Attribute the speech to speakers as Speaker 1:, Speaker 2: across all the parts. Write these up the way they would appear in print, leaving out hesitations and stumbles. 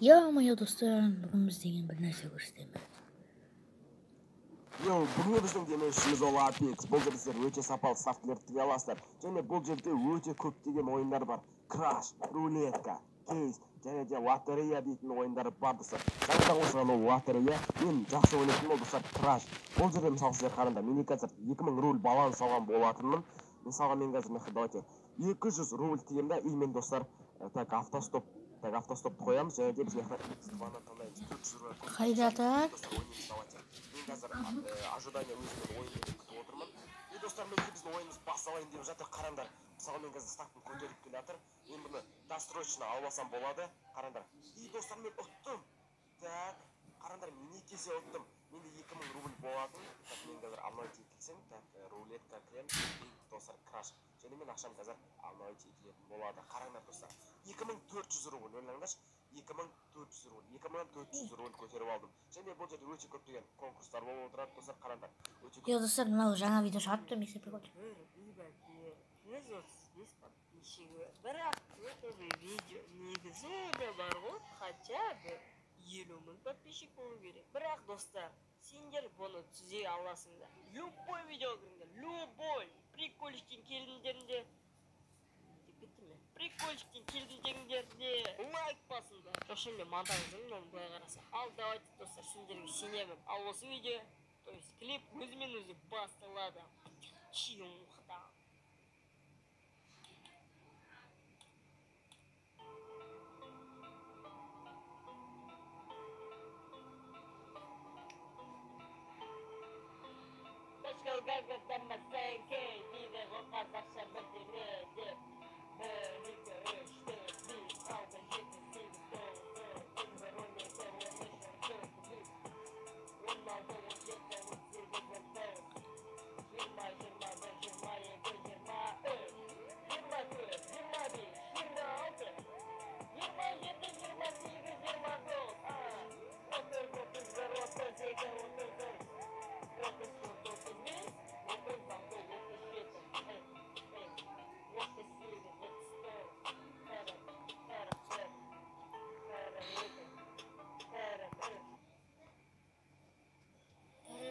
Speaker 1: Ё-моё, достар, бүгін біз деген бір нәрсе көрсетеміз.
Speaker 2: Бүгінгі біздің демеушіміз ол Apex. Бұл жерде сіздер өте сапалы софтлерді тіге аласыздар. Және бұл жерде өте көптеген ойындар бар. Crash, рулетка, кейс, және де лотерея дейтін ойындар бар достар. Жаңадан қосылған ол лотерея, мен жақсы ойнайтын ол достар Crash. Бұл жерде мысалы сіздер қараңдар, мен қазір 2000 рубль баланс алған болатынмын. Мысалға мен қазір давайте 200 рубль тиемін да, и мен достар так автостопты қоямыз, және де біз
Speaker 1: Қайда так?
Speaker 2: мен қазір ожидание өзімнің ойымды күтіп отырмын. И достар, мен біздің ойымыз басталайын деп жатыр. Қараңдар, мысалы мен қазір ставканы көтеріп келе жатыр. Мен бұны досрочно алсам болады. Қараңдар. И достар, мен ұттым. Так, қараңдар, мен не кесе ұттым. Менде 2000 рубль болатын. Так, мен қазір алнойти етілсем, так, рулетка кірем. Достар, краш. Және мен ақшам қазір алнойти етілетін болады. Қараңдар, достар, 2400 рубль ойлаңдаршы. 2400 рубль, 2400 рубль көтеріп алдым. Және бұл жерде өте көптеген конкурстар болып отырады, достар, қараңдар.
Speaker 1: Йо, достар, мынау жаңа видео шығарыпты, мектепке қойды.
Speaker 3: Бірақ это видео негізі бар ғой, хотя бы 50 мың подписчик болу керек. Бірақ достар, сендер бұны түзей аласыңдар. Любой видео кіріңдер, любой прикольчиктен келгендерінде прикольчиктен келгендерінде лайк басыңдар. Жоқшы мен монтаждың оны былай қараса. Ал давайте достар, сендерге сенемін. Ал осы видео, то есть клип өзімен өзі басталады. Чиңқыда.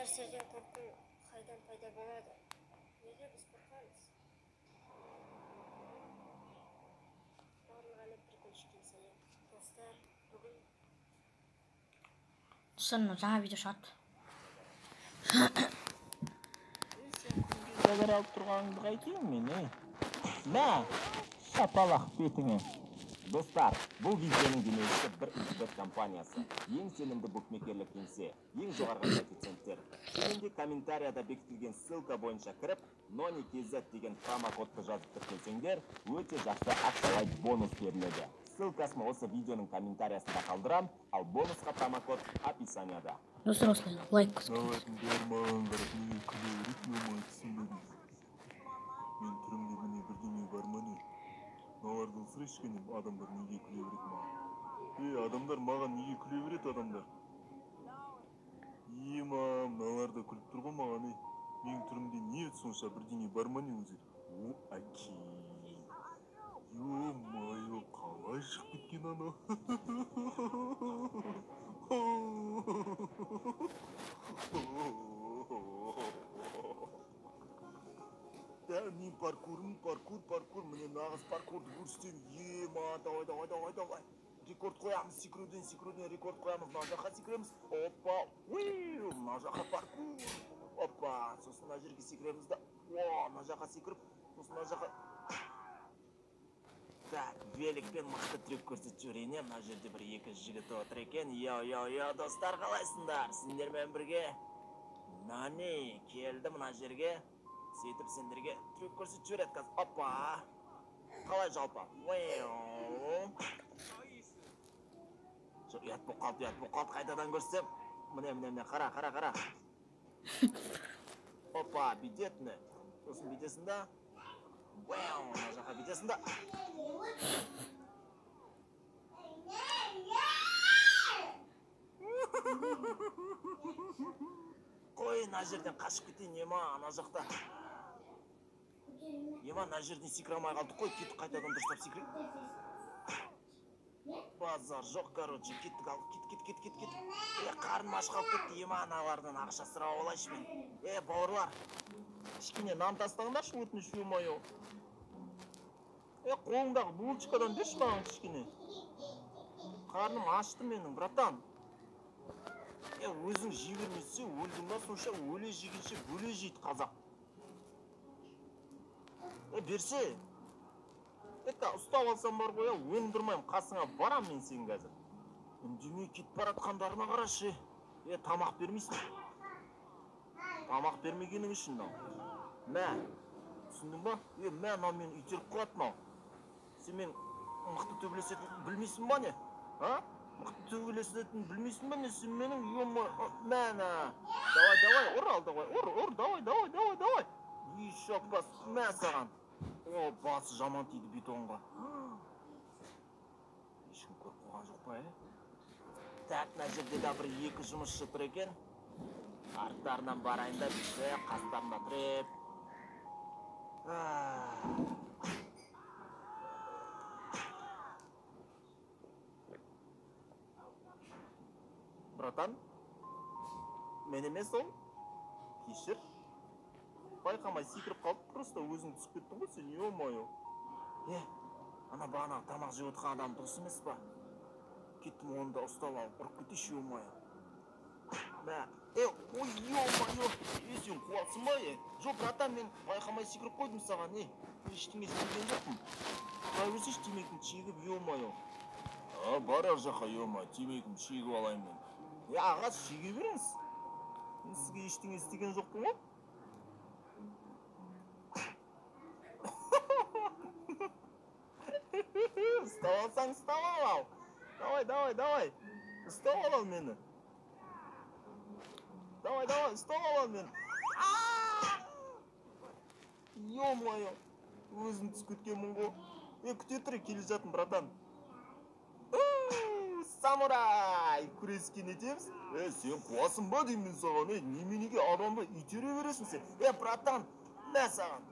Speaker 3: Нәрседен қорқу қайдан пайда болады? Неге біз қорқамыз? Барлық әлем прикольчиктен сәлем. Достар, бүгін
Speaker 1: Достар, мынау жаңа видео шығарыпты.
Speaker 2: Қазір алып тұрғаныңды қайтейін мен, Мә, шапалақ бетіңе. Достар, бұл видеоның демеушісі бір интернет компаниясы. Ең сенімді букмекерлік кеңсе, ең жоғарғы коэффициенттер. Төменде комментарияда бекітілген ссылка бойынша кіріп, NONI.KZ деген промокодты жазып тіркелсеңдер, өте жақсы ақшалай бонус беріледі. Ссылкасын осы видеоның комментариясында қалдырам, ал бонусқа промокод описанияда.
Speaker 1: Достар, осылай лайк қосып.
Speaker 4: Мен түрімде міне бірдеңе бар ма не? Мыналарды ысырышкенем, адамдар неге күле береді маған? Адамдар маған неге күле береді адамдар? Мыналар да күліп тұр ғой маған, Менің түрімде не сонша бірдеңе бар ма не өзі? Әке. Ё-майо, қалай шығып кеткен ана? Мен паркур, міне нағыз паркурды көрсетем. Давай. Рекорд қоямыз, секіруден рекорд қоямыз. Мына жаққа секіреміз. Опа, мына жаққа паркур. Опа, сосын мына жерге секіреміз да. Мына жаққа секіріп, сосын мына жаққа. Так, великпен мықты трюк көрсетіп жіберейін. Мына жерде бір екі жігіт отыр екен. Йо, достар, қалайсыңдар? Сендермен бірге. Нани, келді мына жерге. Сөйтіп сендерге трюк көрсетіп жібереді қазір. Опа! Қалай жалпа? Ұят болып қалды. Қайтадан көрсетем. Міне, қара. Опа, бүйтетіні. Сосын бүйтесің да. Мына жаққа бүйтесің да. Қой, мына жерден қашып кетейін, ана жақта. Мына жерден секіре алмай қалдық қой, кетіп қайтадан дұрыстап секірейік. базар жоқ, короче, кеттік ал, кет. Қарным аш қалып кетті, аналардан ақша сұрап алайыншы мен. Бауырлар, кішкене нан тастаңдаршы, өтініш, ё-моё. Қолыңдағы булочкадан берші маған кішкене. Қарным ашты менің, братан. Өзің жей бермесе, өлдің ба, сонша өле жегенше бөле жейді қазақ. Берсе. Ұстап алсам бар ғой, өндірмайым, қасыңа барам мен сен қазір. Үндемей кетіп баратқандарына қарашы. Тамақ бермейсің. Тамақ бермегенің үшін мынау. Мә, түсіндің ба? Мә, мынау мені итеріп қалады мынау. Сен мен мықты төбелесетінін білмейсің ба не? Мықты төбелесетінін білмейсің ба не? Сен менің мә. Давай, ұр ал, давай. Еще бас, мә саған. Басы жаман тиді бетонға. Ешкім көріп қойған жоқ па, Так, мына жерде де бір 2 жұмысшы тұр екен. Арттарынан барайын да бізді қастарына тіреп. Братан, мен емес ол? Кешір. Байқамай секіріп қалып, просто өзің түсіп кеттің ғой сен, ё-моё. Ана бағана тамақ жеп отырған адам дұрыс емес па? Кеттім оны да ұстап алып, ұрып кетейші, ё-моё. Мә, ой, ё-моё, сен қуасың ба, Жоқ, братан, мен байқамай секіріп қойдым саған, ештеңе істеген жоқпын. Құдай өзі темекімді шегіп, ё-моё. Бар ар жаққа, ё-моё, темекімді шегіп алайын мен. Аға, шеге беріңіз. Мен сізге ештеңе істеген жоқпын ғой. Ұстап алсаң, ұстап ал. Давай. Ұстап ал мені. Давай, ұстап ал мені. Ё-моё, өзім түсіп кеткенмін ғой. Күте тұр, келе жатын, братан. Самурай, күрескен етеміз. Сен қуасың ба деймін саған, неменеге адамды итере бересің сен? Братан, мә саған.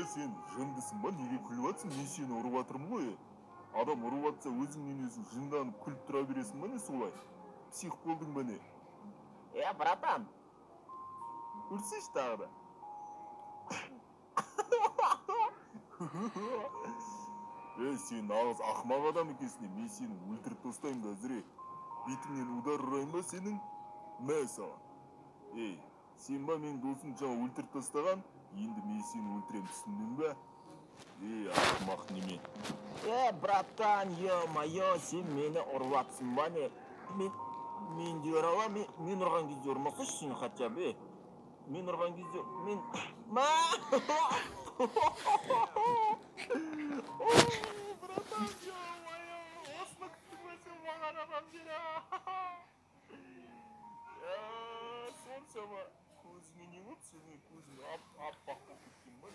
Speaker 4: Сен жындысың ба, неге күліп атсың? Мен сені ұрып атырмын ғой. Адам ұрып атса, өзіңнен өзің жынданып күліп тұра бересің ба не солай? Псих болдың ба не? Братан, ұрсайшы тағы да. Сен нағыз ақымақ адам екенсің, мен сені өлтіріп тастайын қазір. Бетіңнен удар ұрайын ба сенің? Мә саған. Сен ба мен досың жаңа өлтіріп тастаған? Енді мен сені өлтірем, түсіндің бе? Ақымақ неме. Братан, ё-моё, сен мені ұрып атсың ба не? Мен де ұрала, мен ұрған кезде ұрмасайшы сені хотя бы. Мен ұрған кезде, мен... Братан, ё-моё, осыны күттің бе сен маған ағам жері? Сонша ма? Көзіңе не болды? Сенің көзіңе аппақ болып кеткен ба?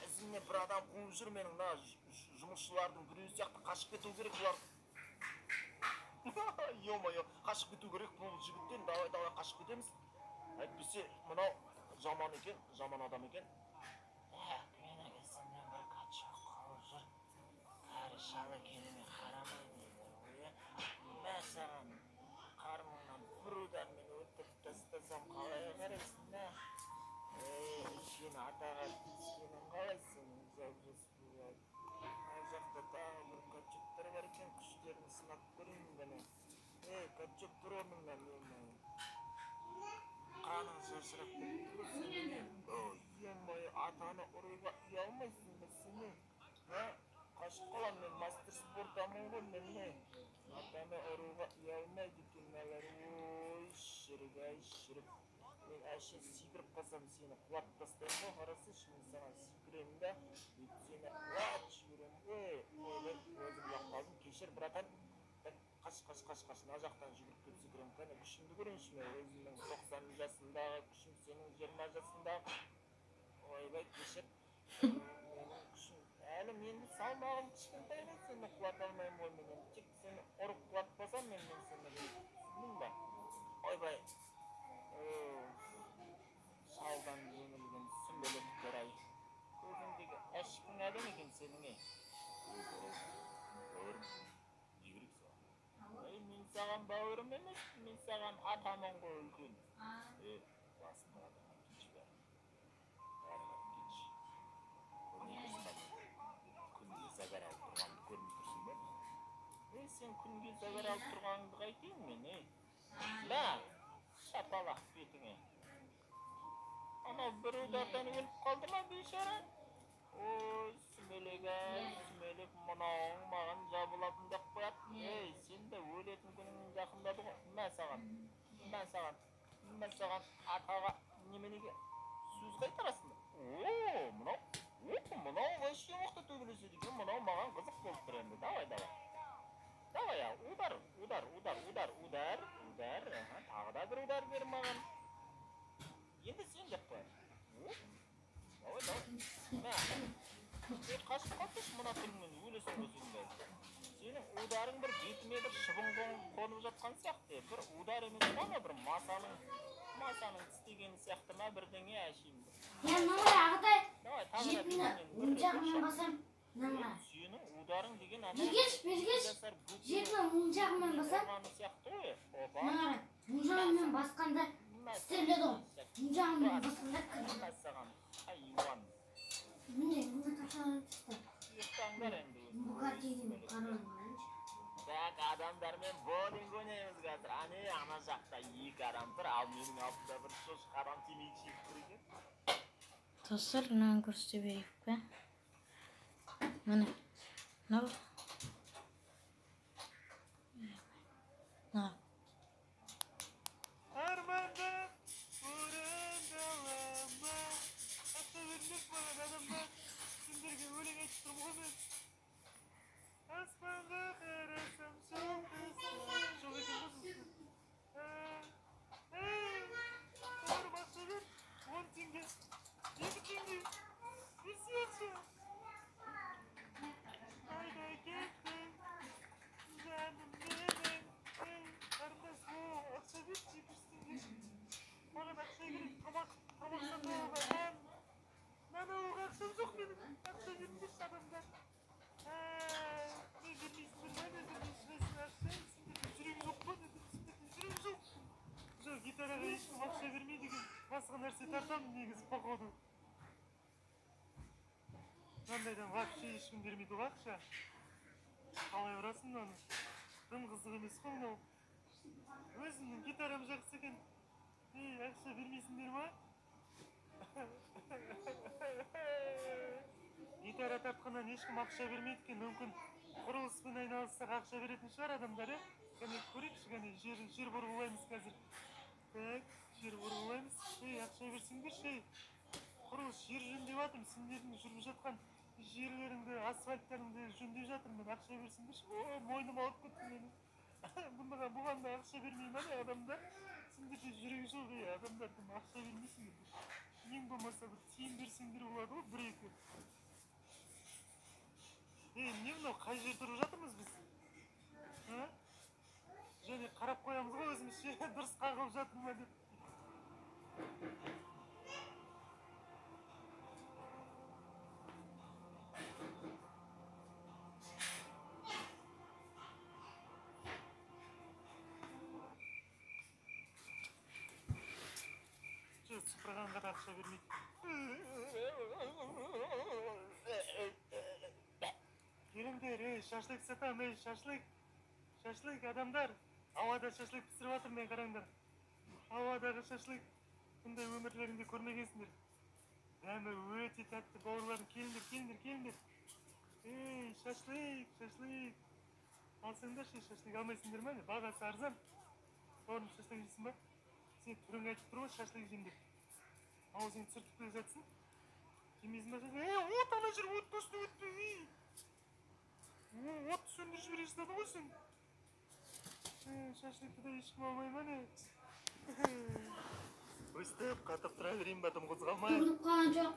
Speaker 4: Ізіңе бір адам қуып жүр, менің жұмысшылардың біреу сияқты қашып кету керек бұлар. Ё-моё, қашып кету керек бұл жігіттен. Давай қашып кетеміз. Әйтпесе мынау жаман екен, жаман адам екен. Мені кесімнен бір қачақ қауып жүр. Кәрі шалы екеніне қарамай дейді. Мә саған қармыңнан бір удармен өтіріп тастасам қалай қарайсың, мә? Сені атаға тиіскенін қалайсың, зәурес болады. Ай жақта тағы бір качеттер бар екен, күштерін сынап көрейін бені. Качет тұр орныңнан, ё-моё. Қаның шашырап кетті бі сені? Ё-моё, атаны ұруға ұялмайсың бі сені? Қашып қалам мен, мастер спортамын ғой мен. Атаны ұруға ұялмайды екенмәлер. Ой, шірік. Мен әше секіріп қалсам сені құлап тастайын ғой, қарасайшы мен саған секіремін да, сені құлап жіберем ғой. Өзім ұлап қалдым, кешір братан. Қаш, мына жақтан жүгіріп кеп секірем, кәне күш күшімді көрейінші мен, өзімнің 90 жасындағы күшім сенің 20 жасындағы. Ойбай кешір. Менің күшім әлі менің салмағым кішкентай емес, сені құлата алмаймын ғой менен. Тек сені ұрып құлатпасам мен сені түсіндің ба? Ойбай. Шалдан жеңілген сүмбелектер ай. Көзіңдегі әшкің әдем екен сенің ей. Бауырым, не керек саған? Мен саған бауырым емес, мен саған атамын ғой үлкен. Басымда адамға кетші бәрі. Бәрі кетші. Күнге загар алып тұрғанды көрмей тұрсың ба? Сен күнге загар алып тұрғаныңды қайтейін мен, Ла, шапалақ бетіңе. Ана бір удардан өліп қалды ма бейшара? Ой, сүмелек-ай, сүмелек, мынауың маған жабылатын деп қояды. Сен де өлетін күнің жақындады ғой. Мә саған атаға неменеге сөз қайтарасың ба? Мынау вообще мықты төбелеседі екен. Мынау маған қызық болып тұр енді. Давай. Давай, удар. Тағы да бір удар бер маған. Енді сен деп қояды. Давай. Қашып қалсайшы мына түріңмен өлесің өзіңді. Сенің ударың бір бетіме бір шыбын қонып жатқан сияқты. Бір удар емес па ма, бір масаның тістегені сияқты ма бірдеңе әшейін.
Speaker 1: Ағатай, жетіні мұнжағымен басам.
Speaker 4: Сенің ударың деген ана...
Speaker 1: Бергеш, жетіні мұнжағымен басам. Мұнжағымен басқанда істерледі ғой. Мұнжағымен басқанда кірді. Міне тақшалар түсті. Бұға тегін қарауын қараңшы.
Speaker 4: Так, адамдармен боулинг ойнаймыз қазір. Ана жақта 2 адам тұр, ал менің алдымда бір шошқа адам темекі шегіп тұр екен.
Speaker 1: Достар, мынаны көрсете берейік пе? Міне. Мынау.
Speaker 4: Арманда орындалама, ата өрнек болған адамдар, сендерге өлең айтып тұрмын ғой мен. Аспанға қарасам жоқ екен ғой. Бауырым ақша бер, 10 теңге, 2 теңге, берсейші. Қайда кеттің, жаным менің, қарындас, ақша берші, 2 теңге. Маған ақша керек, тамақ сатуға, нан алуға ақшам жоқ менің, ақша беріңдерші адамдар. Мен бермейсіңдер ма, ақша, сендердің жүрегі жоқ па, жүрегі жоқ. Жоқ, гитараға ешкім ақша бермейді екен, басқа нәрсе тартамын негізі, походу. Мынандайдан вообще ешкім бермейді ғой ақша. Қалай ұрасың мынаны? Тым қызық емес қой мынау. Өзімнің гитарам жақсы екен. Ақша бермейсіңдер ма? Гитара тартқаннан ешкім ақша бермейді екен. Мүмкін құрылыспен айналыссақ ақша беретін шығар адамдар, Кәне көрейікші, кәне жер бұрғылаймыз қазір. Так, жер бұрғылаймыз. Ақша берсеңдерші. Құрылыс жер жөндеп жатырмын. Сендердің жүріп жатқан жерлеріңді, асфальттарыңды жөндеп жатырмын. Ақша берсеңдерші. Мойным алып кетті менің. Бұған да ақша бермей ма адамдар? Сендерде жүрегі жоқ, адамдардың ақша бермейсіңдер. Ең болмаса бір тиын берсеңдер болады ғой, 1-2. Не мынау, қай жер тұрып жатырмыз біз? Және қарап қоямыз ғой өзімізше, дұрыс қағылып жатыр ма деп. Сыпырғанға да ақша бермейді. Келіңдер, шашлык сатам, шашлык адамдар. Ауада шашлык пісіріп жатырмын, мен қараңдар. Ауадағы шашлык, бұндай өмірлеріңде көрмегенсіңдер. Дәмі өте тәтті, бауырларым, келіңдер. Шашлык. Алсаңдаршы, шашлык алмайсыңдар ма? Бағасы арзан. Бауырым, шашлык жейсің ба? Сен түрің айтып тұр ғой, шашлык жеймін деп. Аузыңды сүртіп келе жатсың. Жемейсің ба шашлык? От ана жүр, отты үстіне өтпе. Отты сөндіріп жібересің ғой сен. Шашлыкты да ешкім алмай ма не? Өстіп, қатып тұра берейін ба, тым қозғалмай.
Speaker 1: Көрініп қалған жоқ.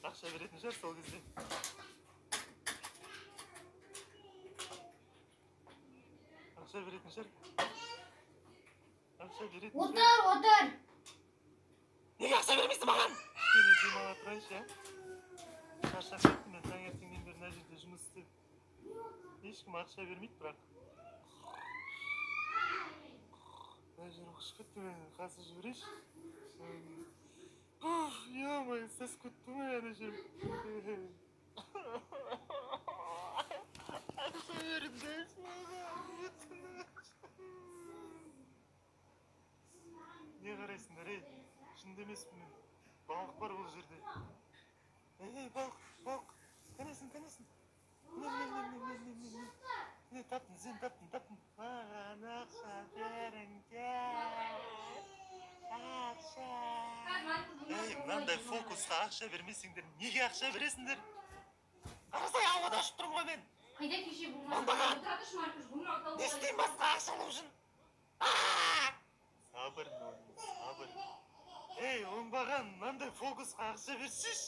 Speaker 4: Ақша беретін шығар сол кезде. Ақша беретін шығар. Ақша беретін шығар.
Speaker 1: Отыр.
Speaker 4: Неге ақша бермейсің маған? Сені демала тұрайыншы, ә? Шаршап кеттім мен таңертеңнен бері мына жерде жұмыс істеп. Ешкім ақша бермейді, бірақ. Мына жер ұқшып кетті мен, қазір жіберейінші. Ё-моё, сасып кетті ме ана жер? Ақша беріңдерші маған, өтініш. Не қарайсыңдар, ей? Шынында емеспін мен. Балық бар ол жерде. Ей, балық. Қанесің. Не, таптың, сен таптың. Маған ақша беріңдер. Ақша. Ей, мынандай фокусқа ақша бермесеңдер, неге ақша бересіңдер? Қарасай, ауада ұшып тұрмын ғой мен.
Speaker 1: Қайда кеше бұл?
Speaker 4: Оңбаған. Не істеймін басқа ақша алу үшін? Сабыр. Ей, оңбаған, мынандай фокусқа ақша берсеш.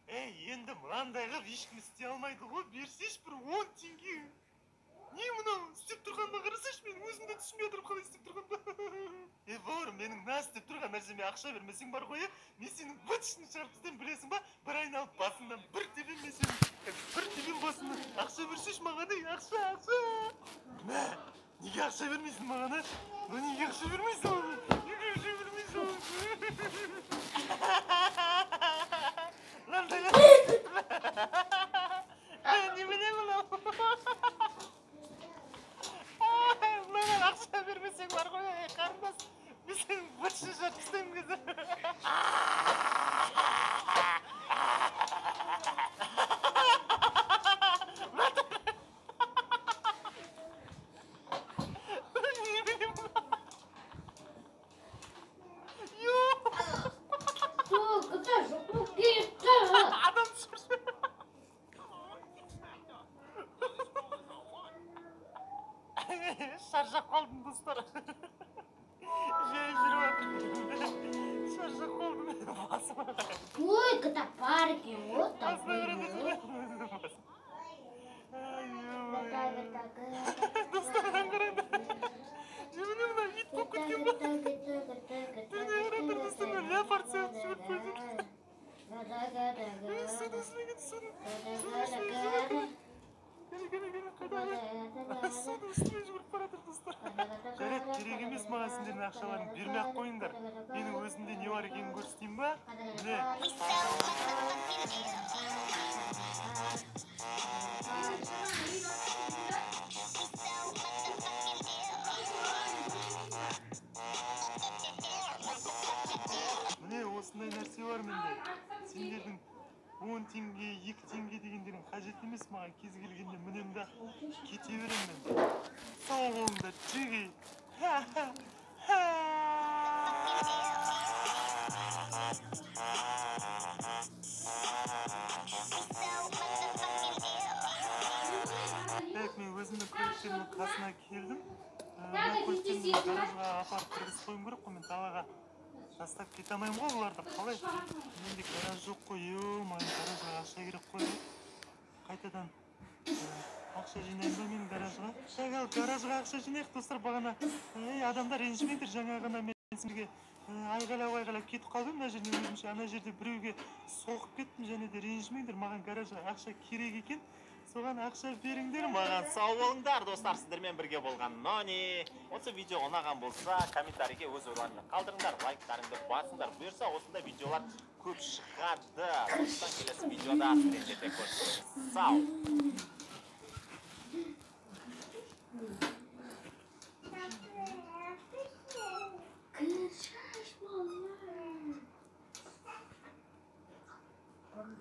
Speaker 4: Ей, енді мынандай қып ешкім істей алмайды ғой, берсеш бір 10 теңге. Не мынау, істеп тұрғанына қарасаш, мен өзімді түсінбей отырып қалай істеп тұрғанды. Ей, бауырым, менің мына істеп тұрған нәрсеме ақша бермесең бар ғой, мен сенің бытышын шығарып тастаймын, білесің ба? Бір айналып басыңнан бір тебем мен сенің, бір тебем басыңнан. Ақша берсеш маған, ей, ақша. Мә, неге ақша бермейсің маған, а? Неге ақша бермейсің маған? Немене мынау? Маған ақша бермесең бар ғой, қарындас. Мен сенің бытышын шығарып тастаймын қазір. Шаршап қалдым, достар. Жай жүріп жатыр. Шаршап қалдым, басыма.
Speaker 1: Ой, катапарки, вот так.
Speaker 4: Достардан қарайды. Жеміне мына ит болып кеткен ба? Төне қаратыр, достардан леопард сияқты жүріп қойды. Судың үстіне кетті, судың үстіне жүгіріп баратыр, достар. Жарайды, керек емес маған сендердің ақшаларын бермей-ақ қойыңдар. Менің өзімде не бар екенін көрсетейін ба? Міне. Міне осындай нәрсе бар менде. Сендердің 10 теңге, 2 теңге дегендерің қажет емес маған. Кез келгенде мінем да кете берем мен. Сау болыңдар, жеге. Так, мен өзімнің көліктерімнің қасына келдім. Мен көліктерімді гаражға апарып кіргізіп қойым керек қой, мен далаға тастап кете алмаймын ғой оларды. Қалай? Менде гараж жоқ қой, маған гаражға ақша керек қой. Қайтадан ақша жинайын ба мен гаражға? Гаражға ақша жинайық, достар, бағана. Адамдар ренжімеңдер, жаңа ғана мен сізге айғайлап кетіп қалдым мына жерден өзімше. Ана жерде біреуге соғып кеттім, және де ренжімеңдер, маған гаражға ақша керек екен. Соған ақша беріңдер маған.
Speaker 5: Сау болыңдар, достар, сіздермен бірге болған Нони. Осы видео ұнаған болса, комментарийге өз ойларыңды қалдырыңдар, лайктарыңды басыңдар. Бұйырса, осындай видеолар көп шығады. Осыдан келесі видеода сіздерде көрсетеміз. Сау.
Speaker 1: Добрый.